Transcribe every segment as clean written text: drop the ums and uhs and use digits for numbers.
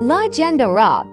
Legenda Rock.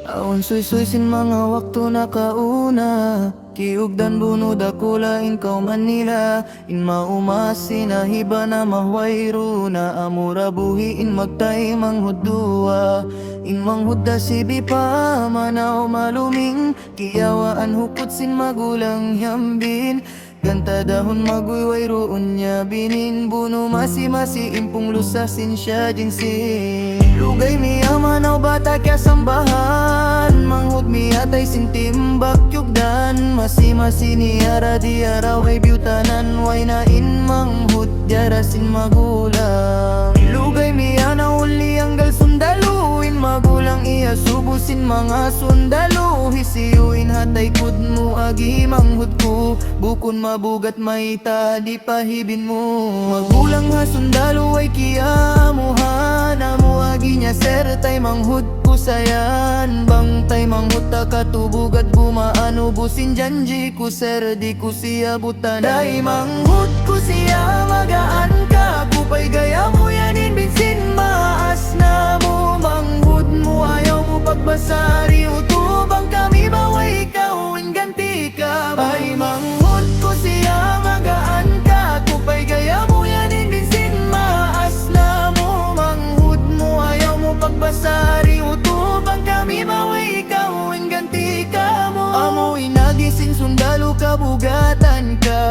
Aon suy-suy sin mga wakto na kauna, kiugdan bunod ako lain kau Manila. In maumasi na hiba na mahwayro na amura buhiin magtay manghudua. In manghudda sibi pa manaw maluming, kiyawaan hukot sin magulang yambin. Ganta dahon maguyway roon niya binin, buno masi-masi impong lusasin siya jinsin. Lugay miya manaw bata kya sambahan, manghud miya tay sintimbak yugdan. Masi-masi niya radiyara way biutanan, way na in manghud jara sin magulang. Lugay miya na uli anggal sundaluin, magulang iya subusin mga sundalo. Hisiyuin hatay kud mo agi manghud ko, bukon mabugat maita di pahibin mo. Magulang ha sundalo ay kiyamuhan, amo agi niya sir tay manghud ko sayan. Bang tay manghud ta katubugat bumaan ubusin janji ko sir di ko siya butan. Day manghud ko siya magaan ka, kupay gaya mo yanin binsin maas na mo. Manghud mo ayaw mo pagbasari, utubang kami baway ikaw ganti ka. Ay manghud ko siya magaan ka, kupay gaya mo yanin binsin maas na mo. Manghud mo ayaw mo pagbasari, utubang kami baway ikaw ganti ka mo. Amo inagisin sundalo kabugatan ka,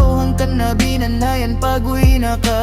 hangkan na binanayan paguy na ka.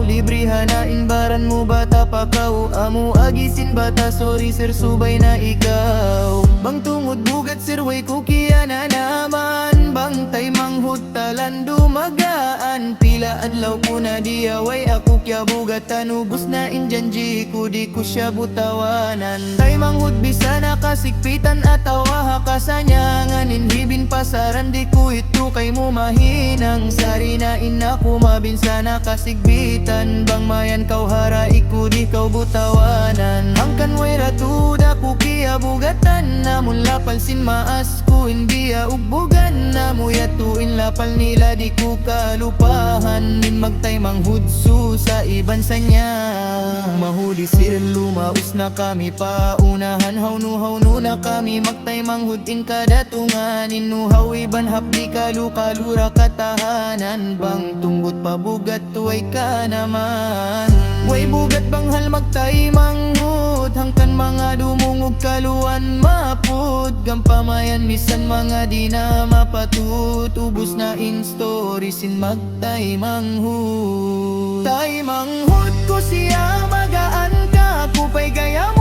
Librihan na inbaran mo bata pa kau, amo agisin bata sorry sir subay na ikaw. Bang tungod bugat sir way kukiya na naman, bang tay manghud talan dumagaan. Pila adlaw ko na diyaway ako kya bugatan, ubus na injanji ko di ko siya butawanan. Tay manghud bisa na kasikpitan at tawa kasanyangan, inhibin pasaran di ko ito kay mo mahinang. Sari na ina ko mabinsa na kasigbitan, bang mayan kau hara iku di kau butawanan. Angkan way ratuda ko kiya bugatan, namun lapal sin maas ko hindi ugbugan. Namo yatuin lapal nila di ko kalupahan, min magtay manghudso sa iban sa niya. Mahuli sir lumaus na kami paunahan, hawno na kami magtay manghudin kadatungan. Inuhaw iban hapdi kalu-kalura katahanan, bang tunggot pabugat tuway ka naman. Way bugat banghal magtay manghud, hangkan mga dumungog kaluan mapud. Gampamayan misan mga di na mapatut, ubus na in story sin magtay manghud. Tay manghud ko siya magaan ka, kupay gaya